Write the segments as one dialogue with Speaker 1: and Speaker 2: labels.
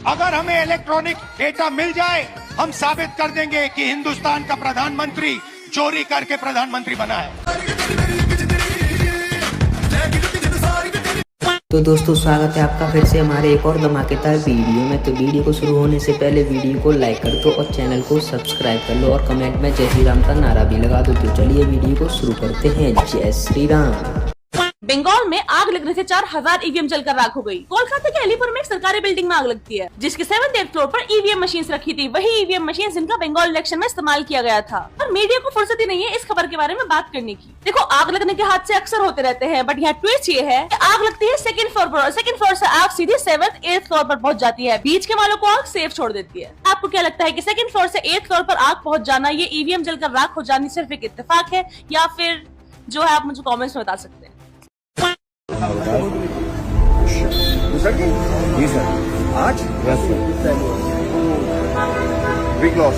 Speaker 1: अगर हमें electronic data मिल जाए, हम साबित कर देंगे कि हिंदुस्तान का प्रधानमंत्री चोरी करके प्रधानमंत्री बना है।
Speaker 2: तो दोस्तों स्वागत है आपका फिर से हमारे एक और धमाकेदार वीडियो में। तो वीडियो को शुरू होने से पहले वीडियो को लाइक कर दो और चैनल को सब्सक्राइब कर लो और कमेंट में जय श्री राम का नारा भी लगा दो। तो चलिए वीडियो को शुरू करते हैं। जय श्री राम।
Speaker 3: बंगाल में आग लगने से 4000 ईवीएम जलकर राख हो गई। कोलकाता के अलीपुर में एक सरकारी बिल्डिंग में आग लगती है, जिसके 7th फ्लोर पर ईवीएम मशीन रखी थी। वही ईवीएम मशीन जिनका बंगाल इलेक्शन में इस्तेमाल किया गया था। और मीडिया को फुर्सत ही नहीं है इस खबर के बारे में बात करने की। देखो, आग लगने के हादसे अक्सर होते रहते हैं, बट यहाँ ट्विस्ट ये है कि आग लगती है 2nd फ्लोर पर और 2nd फ्लोर से आग सीधी 7th 8th फ्लोर पर पहुंच जाती है। बीच के वालों को आग सेफ छोड़ देती है। आपको क्या लगता है कि 2nd फ्लोर से 8th फ्लोर पर आग पहुंच जाना, ये ईवीएम जलकर राख हो जानी सिर्फ एक इत्तेफाक है, या फिर जो है आप मुझे कॉमेंट्स में बता सकते हैं।
Speaker 4: जी सर, आज big loss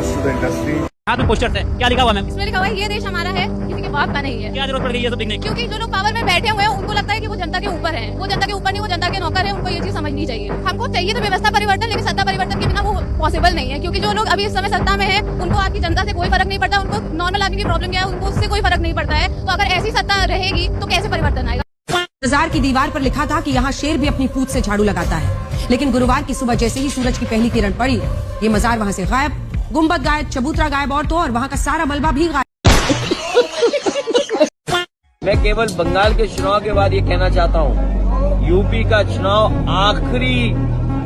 Speaker 4: to the industry.
Speaker 5: हाथ में पोस्टर्स है, क्या लिखा हुआ मैम?
Speaker 6: इसमें लिखा हुआ है ये देश हमारा है, किसी के बाप का नहीं है।
Speaker 5: क्या जरूरत पड़ गई ये सब लिखने की?
Speaker 6: क्योंकि जो लोग पावर में बैठे हुए हैं उनको लगता है कि वो जनता के ऊपर है। वो जनता के ऊपर नहीं, वो जनता के नौकर है। उनको ये चीज समझनी चाहिए। हमको चाहिए तो व्यवस्था परिवर्तन, लेकिन सत्ता परिवर्तन के बिना वो पॉसिबल नहीं है। क्योंकि जो लोग अभी इस समय सत्ता में है उनको आपकी जनता से कोई फर्क नहीं पड़ता। उनको नॉर्मल आदमी की प्रॉब्लम क्या है उनको उससे कोई फर्क नहीं पड़ता है। तो अगर ऐसी सत्ता रहेगी तो कैसे परिवर्तन आएगा?
Speaker 7: बाजार की दीवार पर लिखा था कि यहाँ शेर भी अपनी पूंछ से झाड़ू लगाता है, लेकिन गुरुवार की सुबह जैसे ही सूरज की पहली किरण पड़ी, ये मजार वहाँ से गायब, गुम्बद गायब, चबूतरा गायब और तो और वहाँ का सारा मलबा भी गायब।
Speaker 8: मैं केवल बंगाल के चुनाव के बाद ये कहना चाहता हूँ, यूपी का चुनाव आखिरी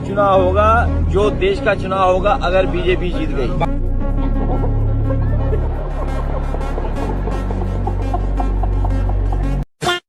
Speaker 8: चुनाव होगा जो देश का चुनाव होगा अगर बीजेपी जीत गई।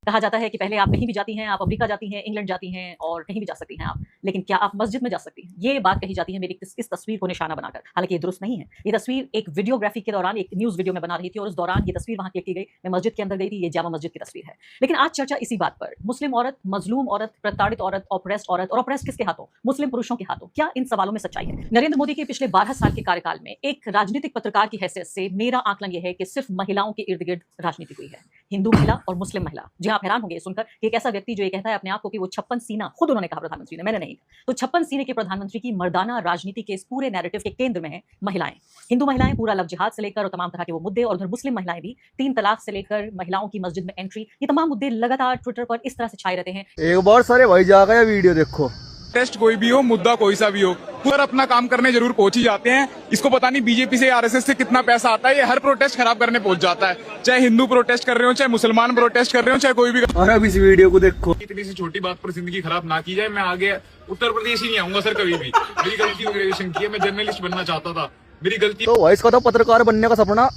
Speaker 3: कहा जाता है कि पहले आप कहीं भी जाती हैं, आप अमेरिका जाती हैं, इंग्लैंड जाती हैं और कहीं भी जा सकती हैं आप, लेकिन क्या आप मस्जिद में जा सकती हैं? ये बात कही जाती है मेरी इस तस्वीर को निशाना बनाकर। हालांकि ये दुरुस्त नहीं है। ये तस्वीर एक वीडियोग्राफी के दौरान एक न्यूज वीडियो में बना रही थी और उस दौरान ये तस्वीर वहां क्लिक की गई। मैं मस्जिद के अंदर गई थी, ये जामा मस्जिद की तस्वीर है। लेकिन आज चर्चा इसी बात पर, मुस्लिम औरत, मजलूम औरत, प्रताड़ित औरत, ऑप्रेस्ड औरत, और ऑप्रेस्ड किसके हाथों? मुस्लिम पुरुषों के हाथों। क्या इन सवालों में सच्चाई है? नरेंद्र मोदी के पिछले 12 साल के कार्यकाल में एक राजनीतिक पत्रकार की हैसियत से मेरा आकलन यह है कि सिर्फ महिलाओं के इर्द गिर्द राजनीति हुई है, हिंदू महिला और मुस्लिम महिला। जी आप हैरान होंगे सुनकर कि एक ऐसा व्यक्ति जो ये कहता है अपने आप को कि वो 56 सीना, खुद उन्होंने कहा प्रधानमंत्री ने, मैंने नहीं, तो 56 सीने के प्रधानमंत्री की मर्दाना राजनीति के इस पूरे नैरेटिव के केंद्र में है महिलाएं। हिंदू महिलाएं पूरा लव जिहाद से लेकर और तमाम तरह के वो मुद्दे, और उधर मुस्लिम महिलाएं भी 3 तलाक से लेकर महिलाओं की मस्जिद में एंट्री, ये तमाम मुद्दे लगातार ट्विटर पर इस तरह से छाए रहते हैं।
Speaker 4: एक बार सारे भाई जा गया वीडियो देखो।
Speaker 9: टेस्ट कोई भी हो, मुद्दा कोई सा भी हो, पर अपना काम करने जरूर पहुंच ही जाते हैं। इसको पता नहीं बीजेपी से आरएसएस से कितना पैसा आता है, ये हर प्रोटेस्ट खराब करने पहुंच जाता है। चाहे हिंदू प्रोटेस्ट कर रहे हो, चाहे मुसलमान प्रोटेस्ट कर रहे हो, चाहे कोई भी।
Speaker 4: और अब इस वीडियो को देखो।
Speaker 9: इतनी सी छोटी बात पर जिंदगी खराब ना की जाए। मैं आगे उत्तर प्रदेश ही नहीं आऊंगा सर कभी भी। मेरी गलती हो, ग्रेजुएशन की है, मैं जर्नलिस्ट बनना चाहता था, मेरी गलती।
Speaker 4: तो वॉइस का तो पत्रकार बनने का सपना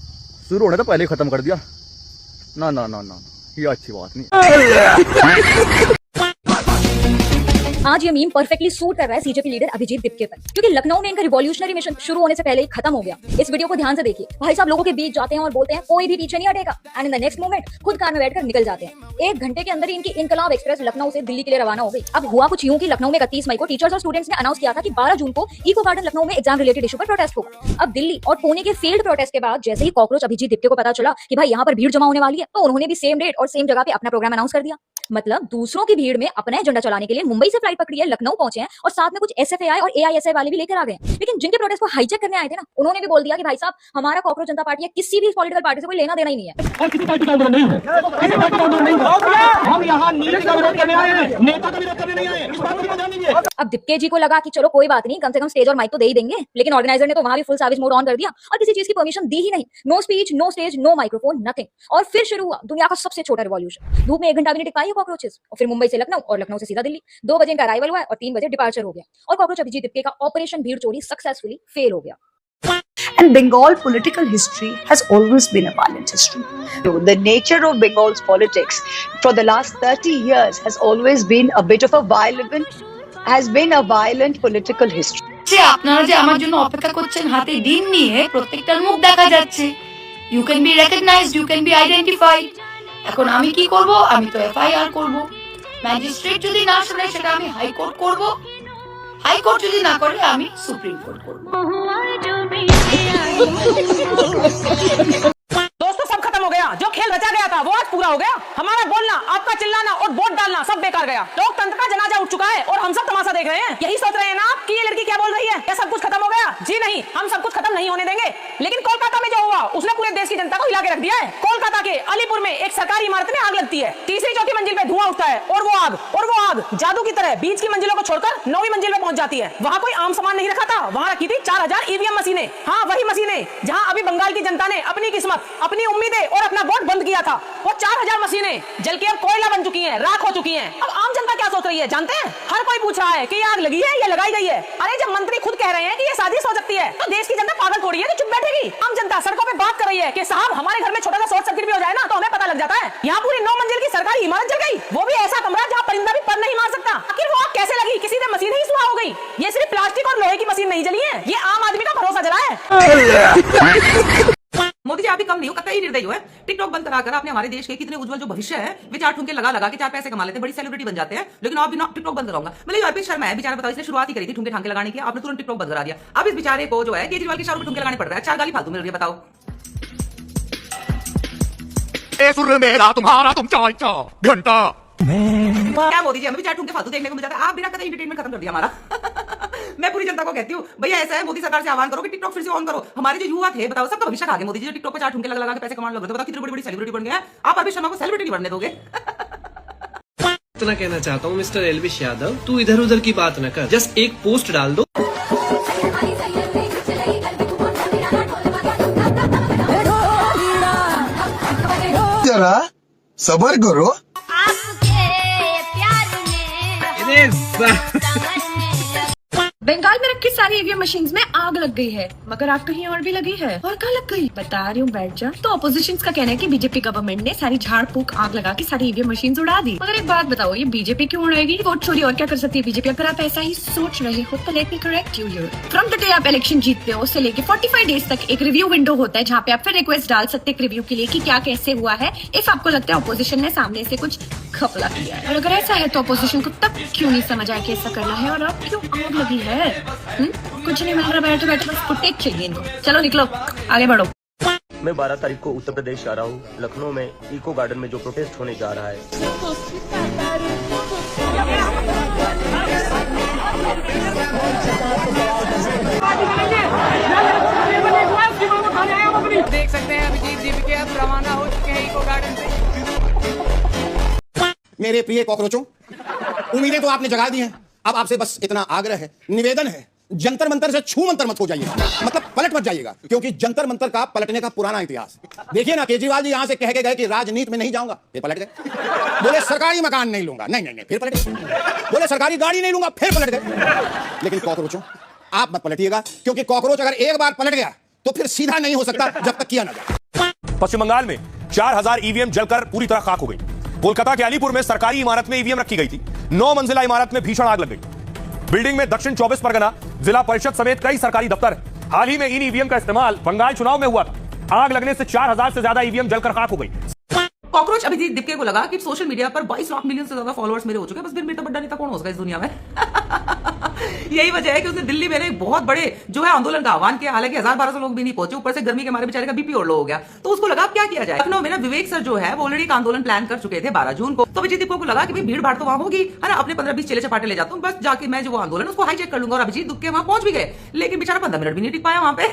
Speaker 4: शुरू होने तो पहले ही खत्म कर दिया। ना ना ना ना, ये अच्छी बात नहीं।
Speaker 6: आज ये मीम परफेक्टली सूट कर रहा है सीजेपी लीडर अभिजीत दिपके पर, क्योंकि लखनऊ में इनका रिवॉल्यूशनरी मिशन शुरू होने से पहले ही खत्म हो गया। इस वीडियो को ध्यान से देखिए। भाई साहब लोगों के बीच जाते हैं और बोलते हैं कोई भी पीछे नहीं हटेगा, and in the next moment खुद कार में बैठकर निकल जाते हैं। 1 घंटे के अंदर ही इनकी इनकलाब एक्सप्रेस लखनऊ से दिल्ली के लिए रवाना हो गई। अब हुआ कुछ यूं कि लखनऊ में 31 मई को टीचर्स और स्टूडेंट्स ने अनाउंस किया था कि 12 जून को इको गार्डन लखनऊ में एग्जाम रिलेटेड इशू पर प्रोटेस्ट होगा। अब दिल्ली और पुणे के फील्ड प्रोटेस्ट के बाद जैसे ही कॉकरोच अभिजीत दिपके को पता चला कि भाई यहाँ पर भीड़ जमा होने वाली है, तो उन्होंने भी सेम डेट और सेम जगह पे अपना प्रोग्राम अनाउंस कर दिया। मतलब दूसरों की भीड़ में अपना एजेंडा चलाने के लिए मुंबई से फ्लाइट पकड़ी है, लखनऊ पहुंचे हैं और साथ में कुछ एसएफआई और एआईएसआई वाले भी लेकर आ गए। लेकिन जिनके प्रोटेस्ट को हाईजैक करने आए थे ना, उन्होंने भी बोल दिया कि भाई साहब हमारा कॉकरोच जनता पार्टी है, किसी भी पॉलिटिकल पार्टी से कोई लेना देना ही नहीं है।
Speaker 5: और किसी पार्टी का आंदोलन नहीं है, किसी पार्टी का आंदोलन नहीं है। हम यहाँ नीति का विरोध करने आए हैं, नेता का विरोध करने नहीं आए। इस बात को ध्यान दीजिए।
Speaker 6: अब दिपके जी को लगा कि चलो कोई बात नहीं, कम से कम स्टेज और माइक तो दे ही देंगे, लेकिन ऑर्गेनाइजर ने तो वहां भी फुल सर्विस मोड ऑन कर दिया और किसी चीज की परमिशन दी ही नहीं। No speech, no stage, no microphone, nothing. और फिर शुरू हुआ दुनिया का सबसे छोटा रिवॉल्यूशन। धूप में 1 घंटा भी नहीं टिक पाई है कॉकरोचेस, और फिर मुंबई से लखनऊ और लखनऊ से सीधा दिल्ली। 2 बजे इनका अराइवल हुआ और 3 बजे डिपार्चर हो गया, और कॉकरोच अभिजीत दिपके का ऑपरेशन भीड़ चोरी सक्सेसफुली फेल हो गया।
Speaker 10: And Bengal political history has always been a violent history. The nature of Bengal's politics for the last 30 years has always been a bit of a violent political history.
Speaker 7: যে আপনারা যে আমার জন্য অপেক্ষা করছেন হাতে দিন নিয়ে, প্রত্যেকটার মুখ দেখা যাচ্ছে। You can be recognized, you can be identified. এখন আমি কি করব? আমি তো এফআইআর করব। ম্যাজিস্ট্রেট যদি না শুনে সেটা আমি হাইকোর্ট করব। হাইকোর্ট যদি না করে আমি সুপ্রিম কোর্ট করব।
Speaker 3: दोस्तों सब खत्म हो गया। जो खेल रचा गया था वो आज पूरा हो गया। हमारा बोलना, आपका चिल्लाना और वोट डालना सब बेकार गया। लोकतंत्र का जनाजा उठ चुका है और हम सब तमाशा देख रहे हैं। यही सोच रहे हैं ना आप कि बोल रही है क्या सब कुछ खत्म हो गया? जी नहीं, हम सब कुछ खत्म नहीं होने देंगे। लेकिन कोलकाता में जो हुआ उसने पूरे देश की जनता को हिला के रख दिया है। कोलकाता के अलीपुर में एक सरकारी इमारत में आग लगती है, तीसरी चौथी मंजिल पे धुआं उठता है और वो आग जादू की तरह बीच की मंजिलों को छोड़कर 9वीं मंजिल पे पहुंच जाती है। वहां कोई आम सामान नहीं रखा था, वहां रखी थी 4000 ईवीएम मशीनें। हाँ, वही मशीनें जहां अभी बंगाल की जनता ने अपनी किस्मत, अपनी उम्मीदें और अपना वोट बंद किया था, वो 4000 मशीनें जल के अब कोयला बन चुकी हैं, राख हो चुकी हैं। अब आम जनता क्या सोच रही है जानते हैं? हर कोई पूछ रहा है कि आग लगी है या लगाई गई है। अरे जब मंत्री खुद कह रहे हैं कि ये साजिश हो सकती है तो देश की जनता पागल थोड़ी है कि चुप बैठेगी? आम जनता सड़कों पे बात कर रही है कि साहब हमारे घर में छोटा सा शॉर्ट सर्किट भी हो जाए ना तो हमें पता लग जाता है। यहाँ पूरी 9 मंजिल की सरकारी इमारत जल गई, वो भी ऐसा कमरा जहाँ परिंदा भी पर नहीं मार सकता। आखिर वो आग कैसे लगी? किसी ने मशीन ही सुहा हो गई। ये सिर्फ प्लास्टिक और लोहे की मशीन नहीं जली है, ये आम आदमी का भरोसा जला है।
Speaker 11: मोदी जी आप भी कम नहीं हो, कतई निर्दयी हो। टिकटॉक बंद कराकर आपने हमारे देश के कितने उज्जवल जो भविष्य है वे 4 ठुमके लगा के 4 पैसे कमा लेते हैं, बड़ी सेलिब्रिटी बन जाते हैं। लेकिन आप भी टिकटॉक बंद कराऊंगा। मतलब अर्पित शर्मा है बेचारा, बताओ इसने शुरुआत ही करी थी ठुमके ठांके लगाने की, आपने तुरंत टिकटॉक बंद करा दिया। अब इस बेचारे को जो है केजरीवाल के शाहरुख में ठुमके लगाने पड़ रहा है, 4 गाली फालतू मिल रही है। बताओ
Speaker 5: तुम्हारा तुम घंटा
Speaker 11: क्या मोदी जी हमें भी 4 ठुमके फालतू देखने को मिल जाता है। आप बिना कतई एंटरटेनमेंट खत्म कर दिया हमारा। मैं पूरी जनता को कहती हूँ भैया ऐसा है, मोदी सरकार से आह्वान करो कि टिकटॉक फिर से ऑन करो। हमारे जो युवा थे बताओ सबका भविष्य खा गए मोदी जी, जो टिकटॉक पे 4 ठुमके लगा के पैसे कमाने लगे। बताओ कितनी बड़ी सेलिब्रिटी बन गया। आप अर्पित शर्मा को सेलिब्रिटी नहीं बनने दोगे।
Speaker 12: इतना कहना चाहता हूँ मिस्टर एलविश यादव, तू इधर उधर की बात न कर, जस्ट एक पोस्ट डाल दो।
Speaker 5: जरा सबर करो।
Speaker 7: बंगाल में रखी सारी ईवीएम मशीन्स में आग लग गई है, मगर आग कहीं और भी लगी है। और कहाँ लग गई बता रही हूँ, बैठ जा। तो ऑपोजिशन का कहना है कि बीजेपी गवर्नमेंट ने सारी झाड़ फूक आग लगा के सारी ईवीएम मशीन्स उड़ा दी। मगर एक बात बताओ, ये बीजेपी क्यों उड़ाएगी? वोट चोरी और क्या कर सकती है बीजेपी? अगर आप ऐसा ही सोच रहे हो तो let me correct you here. From the day आप इलेक्शन जीतते हो उससे लेके 45 डेज तक एक रिव्यू विंडो होता है, जहाँ पे आप फिर रिक्वेस्ट डाल सकते हैं रिव्यू के लिए कि क्या कैसे हुआ है, इफ आपको लगता है ऑपोजिशन ने सामने से कुछ घपला किया है। और अगर ऐसा है तो ऑपोजिशन को तब क्यों नहीं समझ आया कि ऐसा करना है, और अब क्यों आग लगी है? कुछ नहीं मिल रहा, बैठे बैठे बस फुटेज चाहिए इनको। चलो निकलो, आगे बढ़ो।
Speaker 8: मैं 12 तारीख को उत्तर प्रदेश आ रहा हूँ। लखनऊ में इको गार्डन में जो प्रोटेस्ट होने जा रहा है,
Speaker 11: देख सकते हैं अभिजीत जी के अब रवाना हो चुके हैं इको गार्डन से।
Speaker 5: मेरे प्रिय कॉकरोचों, उम्मीदें तो आपने जगा दी हैं। अब आपसे बस इतना आग्रह है, निवेदन है, जंतर मंतर से छू मंतर मत हो जाइएगा, मतलब पलट मत जाइएगा, क्योंकि जंतर मंतर का पलटने का पुराना इतिहास। देखिए ना, केजरीवाल जी यहां से कह के गए कि राजनीति में नहीं जाऊंगा, फिर पलट गए। बोले सरकारी मकान नहीं लूंगा, नहीं, फिर पलट गए। बोले सरकारी गाड़ी नहीं लूंगा, फिर पलट गए। लेकिन कॉकरोचों आप मत पलटिएगा, क्योंकि कॉकरोच अगर एक बार पलट गया तो फिर सीधा नहीं हो सकता जब तक किया ना जाए।
Speaker 13: पश्चिम बंगाल में 4000 ईवीएम जलकर पूरी तरह खाक हो गई। कोलकाता के अलीपुर में सरकारी इमारत में ईवीएम रखी गई थी। 9 मंजिला इमारत में भीषण आग लग गई। बिल्डिंग में दक्षिण 24 परगना, जिला परिषद समेत कई सरकारी दफ्तर हैं। हाल ही में इन ईवीएम का इस्तेमाल बंगाल चुनाव में हुआ था। आग लगने से 4000 से ज्यादा ईवीएम जलकर खाक हो गई।
Speaker 11: कॉकरोच अभिजीत दिप्के को लगा कि सोशल मीडिया पर 22 लाख मिलियन से ज्यादा फॉलोअर्स मेरे हो चुके हैं, बस फिर मेरे तो बड़ा नेता कौन हो सकता है इस दुनिया में। यही वजह है कि उसने दिल्ली में एक बहुत बड़े जो है आंदोलन का आह्वान किया। हालांकि 1000-1200 लोग भी नहीं पहुंचे, ऊपर से गर्मी के मारे बेचारे का बीपी और लो हो गया। तो उसको लगा क्या किया जाए। लखनऊ में ना विवेक सर जो है वो ऑलरेडी एक आंदोलन प्लान कर चुके थे 12 जून को। तो अभिजीत दिप्के को लगा कि भाई भीड़ भाड़ तो वहां होगी है ना, अपने 15-20 चेले चपाटे ले जाता हूँ, बस जाके मैं जो वो आंदोलन उसको हाईजैक कर लूंगा। और अभिजीत दिप्के वहां पहुंच भी गए, लेकिन बेचारा 15 मिनट भी नहीं टिक पाया वहां पे।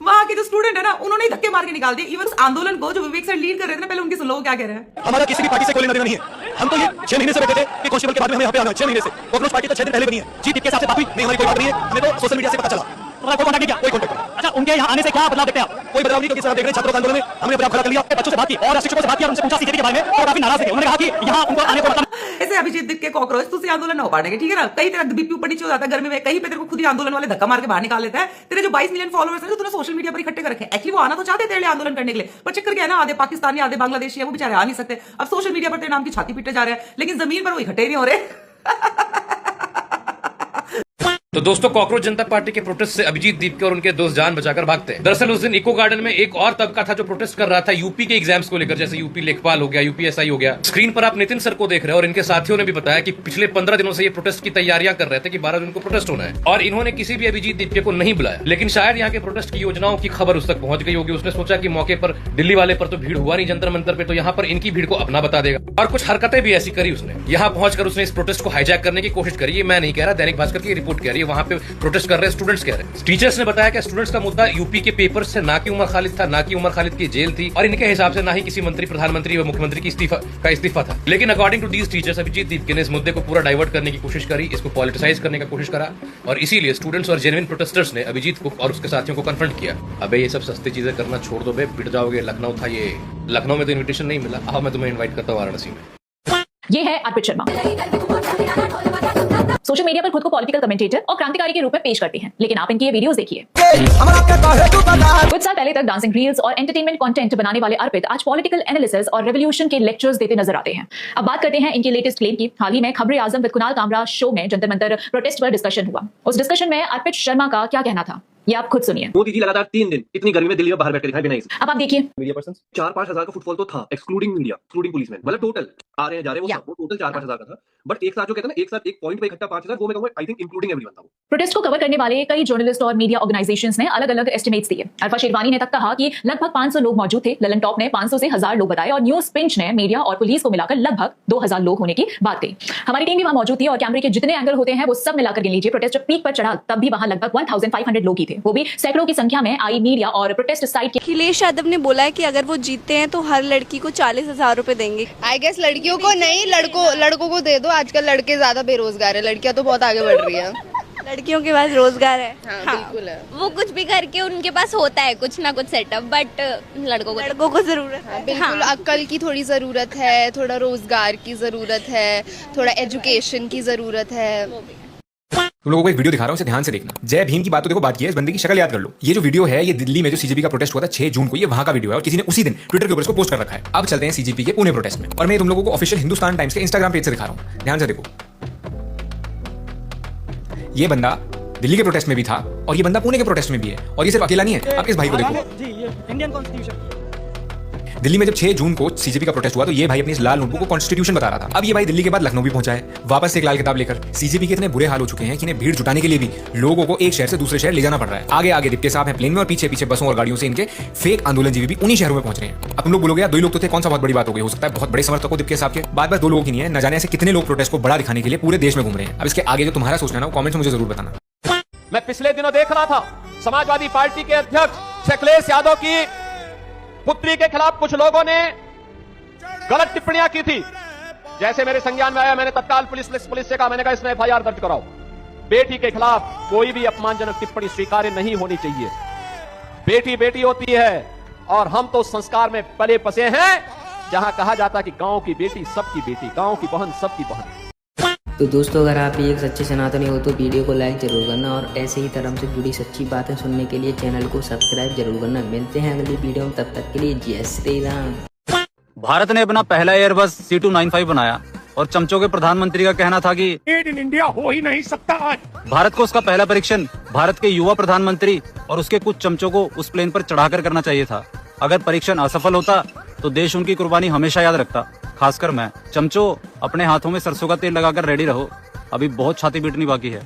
Speaker 11: वहां के जो स्टूडेंट है ना, उन्होंने धक्के मार के निकाल दिए। इवन उस आंदोलन को जो विवेक सर लीड कर रहे थे ना, पहले उनके सुन लो क्या कह रहे हैं।
Speaker 5: हमारा किसी भी पार्टी से कोई लेना देना नहीं है। हम तो ये 6 महीने से बैठे थे कि कांस्टेबल के बाद में हमें यहाँ पे आना है। 6 महीने से कॉकरोच पार्टी तो 6 दिन पहले बनी है। जी टिप के साथ बात हुई, नहीं हमारी कोई बात नहीं है, हमें तो सोशल मीडिया से पता चला। कोई कॉन्टैक्ट क्या, कोई कॉन्टैक्ट। अच्छा, उनके यहाँ आने से क्या बदलाव देखते हैं आप? कोई बदलाव नहीं, क्योंकि देख रहे छात्रों के आंदोलन में हमने अपना खड़ा कर लिया, बच्चों से बात की और शिक्षकों से बात की, उनसे पूछा सीजेपी के बारे में, और काफी नाराज थे। उन्होंने कहा कि यहाँ उनको आने को
Speaker 11: ऐसे अभिजीत दिप्के कॉकरोच तुझसे आंदोलन ना हो पाने के, ठीक है ना। कई तरह बीपी ऊपर नीचे हो जाता है गर्मी में, कहीं पे तेरे को खुद ही आंदोलन वाले धक्का मार के बाहर निकाल लेता है। तेरे जो 22 मिलियन फॉलोअर्स हैं जो तूने सोशल मीडिया पर इकट्ठे कर रखे हैं, एक्चुअली वो आना तो चाहते तेरे लिए आंदोलन करने के लिए, पर चक्कर क्या है ना, आधे पाकिस्तानी आधे बांग्लादेशी है, वो बेचारे आ नहीं सकते। अब सोशल मीडिया पर तेरे नाम की छाती पीटे जा रहे हैं, लेकिन जमीन पर वो इकट्ठे नहीं हो रहे।
Speaker 12: तो दोस्तों, कॉकरोच जनता पार्टी के प्रोटेस्ट से अभिजीत दीपके और उनके दोस्त जान बचाकर भागते हैं। दरअसल उस दिन इको गार्डन में एक और तबका था जो प्रोटेस्ट कर रहा था यूपी के एग्जाम्स को लेकर, जैसे यूपी लेखपाल हो गया, यूपीएसआई हो गया। स्क्रीन पर आप नितिन सर को देख रहे हैं और इनके साथियों ने भी बताया कि पिछले 15 दिनों से ये प्रोटेस्ट की तैयारियां कर रहे थे कि 12 जून को प्रोटेस्ट होना है, और इन्होंने किसी भी अभिजीत दीपके को नहीं बुलाया। लेकिन शायद यहाँ के प्रोटेस्ट की योजनाओं की खबर उस तक पहुंच गई होगी। उसने सोचा कि मौके पर दिल्ली वाले पर तो भीड़ हुआ नहीं जंतर मंतर पे, तो यहाँ पर इनकी भीड़ को अपना बता देगा। और कुछ हरकतें भी ऐसी करी उसने। यहाँ पहुंचकर उसने इस प्रोटेस्ट को हाईजैक करने की कोशिश करी। ये मैं नहीं कह रहा, दैनिक भास्कर की रिपोर्ट कह रही है। वहां पे प्रोटेस्ट कर रहे स्टूडेंट्स कह रहे हैं। टीचर्स ने बताया कि स्टूडेंट्स का मुद्दा यूपी के पेपर से ना कि उमर खालिद था, ना कि उमर खालिद की जेल थी, और इनके हिसाब से ना ही किसी मंत्री, प्रधानमंत्री व मुख्यमंत्री की इस्तीफा था। लेकिन according to these teachers, Abhijit Dipke ने इस मुद्दे को पूरा डाइवर्ट करने की कोशिश करी, इसको पॉलिटिसाइज करने की कोशिश करा, और इसीलिए स्टूडेंट्स और जेन्युइन प्रोटेस्टर्स ने अभिजीत को और उसके साथियों को कन्फ्रंट किया। अबे ये सब सस्ती चीजें करना छोड़ दो बे, पिट जाओगे। लखनऊ था ये, लखनऊ में तो इन्विटेशन नहीं मिला। अब मैं तुम्हें इन्वाइट करता हूँ वाराणसी में।
Speaker 3: ये है अर्पित शर्मा। सोशल मीडिया पर खुद को पॉलिटिकल कमेंटेटर और क्रांतिकारी के रूप में पेश करते हैं, लेकिन आप इनकी ये वीडियोस देखिए। कुछ साल पहले तक डांसिंग रील्स और एंटरटेनमेंट कंटेंट बनाने वाले अर्पित आज पॉलिटिकल एनालिसिस और रेवोल्यूशन के लेक्चर्स देते नजर आते हैं। अब बात करते हैं इनके लेटेस्ट क्लेम की। हाल ही में खबरे आजम विद कुणाल कामरा शो में जंतर मंतर प्रोटेस्ट पर डिस्कशन हुआ। उस डिस्कशन में अर्पित शर्मा का क्या कहना था, ये आप खुद सुनिए।
Speaker 12: मोदी जी लगातार 3 दिन इतनी गर्मी में दिल्ली में बाहर बैठ कर दिखाई बिना इसे।
Speaker 3: अब आप देखिए,
Speaker 12: मीडिया पर्सन 4-5 हजार का फुटफॉल तो था, एक्सक्लूडिंग मीडिया, एक्सक्लूडिंग पुलिसमैन, मतलब टोटल आ रहे हैं जा रहे हैं वो टोटल 4-5 हजार का था। बट एक साथ जो कहते हैं ना, एक साथ एक पॉइंट पे इकट्ठा 5 हजार, वो मैं कहूंगा आई थिंक इंक्लूडिंग एवरीवन था।
Speaker 3: प्रोटेस्ट को कवर करने वाले कई जर्नलिस्ट और मीडिया ऑर्गेनाइजेशंस ने अलग अलग एस्टिमेट्स दिए। अरफा शेरवानी ने तक कहा कि लगभग 500 लोग मौजूद थे। ललन टॉप ने 500 से 1000 लोग बताए, और न्यूज पिंच ने मीडिया और पुलिस को मिलाकर लगभग 2000 लोग होने की बात कही। हमारी टीम भी वहां मौजूद थी और कैमरे के जितने एंगल होते हैं वो सब मिलाकर गिन लीजिए। प्रोटेस्ट जब पीक पर चढ़ा तब भी वहां लगभग 1500 लोग ही थे, वो भी सैकड़ों की संख्या में आई मीडिया और प्रोटेस्ट साइट के।
Speaker 14: अखिलेश यादव ने बोला है कि अगर वो जीतते हैं तो हर लड़की को 40,000 रुपए देंगे।
Speaker 15: आई गेस लड़कियों को नहीं, लड़कों को दे दो। आजकल लड़के ज्यादा बेरोजगार है, लड़कियां तो बहुत आगे बढ़ रही है।
Speaker 14: लड़कियों के पास रोजगार है।
Speaker 15: हाँ, बिल्कुल है।
Speaker 16: वो कुछ भी करके उनके पास होता है कुछ ना कुछ सेटअप, बट लड़कों को
Speaker 14: जरूरत है।
Speaker 15: बिल्कुल, अक्ल की थोड़ी जरूरत है, थोड़ा रोजगार की जरूरत है, थोड़ा एजुकेशन की जरूरत है।
Speaker 17: तुम लोगों को एक वीडियो दिखा रहा हूं, इसे ध्यान से देखना। जय भीम की बात तो देखो, बात की है, इस बंदे की शक्ल याद कर लो। ये जो वीडियो है ये दिल्ली में जो सीजेपी का प्रोटेस्ट हुआ था 6 जून को, ये वहां का वीडियो है और किसी ने उसी दिन ट्विटर के ऊपर इसको पोस्ट कर रखा है। अब चलते हैं सीजेपी के पुणे प्रोटेस्ट में, और मैं तुम लोगों को ऑफिशियल हिंदुस्तान टाइम्स के इंस्टाग्राम पेज से दिखा रहा हूं। ध्यान से देखो, ये बंदा दिल्ली के प्रोटेस्ट में भी था और ये बंदा पुणे के प्रोटेस्ट में भी है, और ये सिर्फ अकेला नहीं है। आप इस भाई को देखो,
Speaker 18: इंडियन कॉन्स्टिट्यूशन।
Speaker 17: दिल्ली में जब 6 जून को सीजेपी का प्रोटेस्ट हुआ तो ये भाई अपनी इस लाल नोटबुक को कॉन्स्टिट्यूशन बता रहा था। अब ये भाई दिल्ली के बाद लखनऊ भी पहुंचा है वापस से एक लाल किताब लेकर। सीजेपी के इतने बुरे हाल हो चुके हैं कि इन्हें भीड़ जुटाने के लिए भी लोगों को एक शहर से दूसरे शहर ले जाना पड़ रहा है। आगे आगे दीप्के साहब हैं प्लेन में और पीछे पीछे बसों और गाड़ियों से इनके फेक आंदोलनजीवी भी उन्हीं शहरों में पहुंच रहे हैं। अब तुम लोग बोलोगे 2 लोग तो थे, कौन सा बहुत बड़ी बात हो गई? हो सकता है बहुत बड़े समर्थक हो दीप्के साहब के। बात 2 लोगों की नहीं है, न जाने ऐसे कितने लोग प्रोटेस्ट को बड़ा दिखाने के लिए पूरे देश में घूम रहे हैं। अब इसके आगे जो तुम्हारा सोचना है ना, कमेंट्स में मुझे जरूर बताना।
Speaker 8: मैं पिछले दिनों देख रहा था समाजवादी पार्टी के अध्यक्ष अखिलेश यादव की पुत्री के खिलाफ कुछ लोगों ने गलत टिप्पणियां की थी। जैसे मेरे संज्ञान में आया, मैंने तत्काल पुलिस से कहा, मैंने कहा इसमें FIR दर्ज कराओ। बेटी के खिलाफ कोई भी अपमानजनक टिप्पणी स्वीकार्य नहीं होनी चाहिए। बेटी बेटी होती है, और हम तो संस्कार में पले बसे हैं जहां कहा जाता है कि गांव की बेटी सबकी बेटी, गांव की बहन सबकी बहन।
Speaker 2: तो दोस्तों, अगर आप एक सच्चे सनातनी हो तो वीडियो को लाइक जरूर करना, और ऐसे ही धर्म से जुड़ी सच्ची बातें सुनने के लिए चैनल को सब्सक्राइब जरूर करना। मिलते हैं अगली वीडियो में, तब तक के लिए जय श्री राम।
Speaker 19: भारत ने अपना पहला एयरबस C295 बनाया और चमचों के प्रधानमंत्री का कहना था कि
Speaker 1: मेड इन इंडिया हो ही नहीं सकता आज।
Speaker 19: भारत को उसका पहला परीक्षण भारत के युवा प्रधानमंत्री और उसके कुछ चमचों को उस प्लेन पर चढ़ाकर करना चाहिए था। अगर परीक्षण असफल होता तो देश उनकी कुर्बानी हमेशा याद रखता, खासकर मैं। चमचों, अपने हाथों में सरसों का तेल लगाकर रेडी रहो, अभी बहुत छाती पीटनी बाकी है।